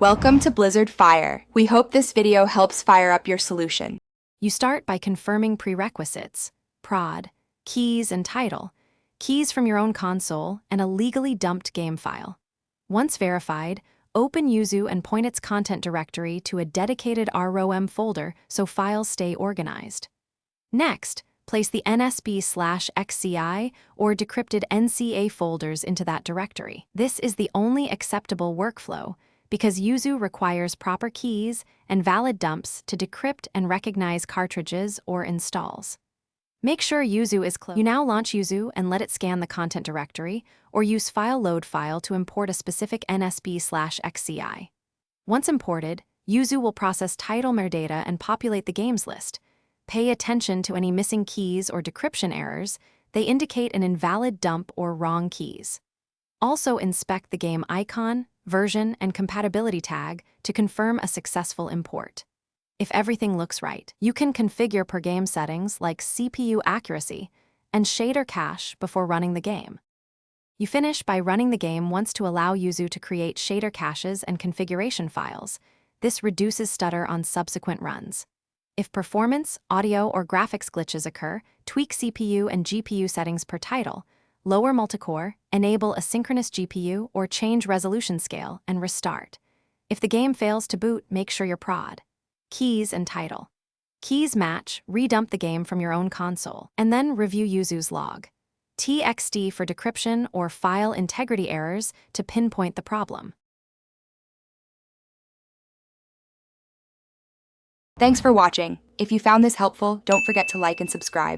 Welcome to Blizzard Fire. We hope this video helps fire up your solution. You start by confirming prerequisites, prod, keys and title, keys from your own console, and a legally dumped game file. Once verified, open Yuzu and point its content directory to a dedicated ROM folder so files stay organized. Next, place the NSB/XCI or decrypted NCA folders into that directory. This is the only acceptable workflow because Yuzu requires proper keys and valid dumps to decrypt and recognize cartridges or installs. Make sure Yuzu is closed. You now launch Yuzu and let it scan the content directory, or use file load file to import a specific NSB/XCI. Once imported, Yuzu will process title metadata and populate the games list. Pay attention to any missing keys or decryption errors. They indicate an invalid dump or wrong keys. Also inspect the game icon, version, and compatibility tag to confirm a successful import. If everything looks right, you can configure per-game settings like CPU accuracy and shader cache before running the game. You finish by running the game once to allow Yuzu to create shader caches and configuration files. This reduces stutter on subsequent runs. If performance, audio, or graphics glitches occur, tweak CPU and GPU settings per title, lower multicore, enable asynchronous GPU, or change resolution scale, and restart. If the game fails to boot, make sure your prod. Keys and title. Keys match, redump the game from your own console, and then review Yuzu's log. TXT for decryption or file integrity errors to pinpoint the problem. Thanks for watching. If you found this helpful, don't forget to like and subscribe.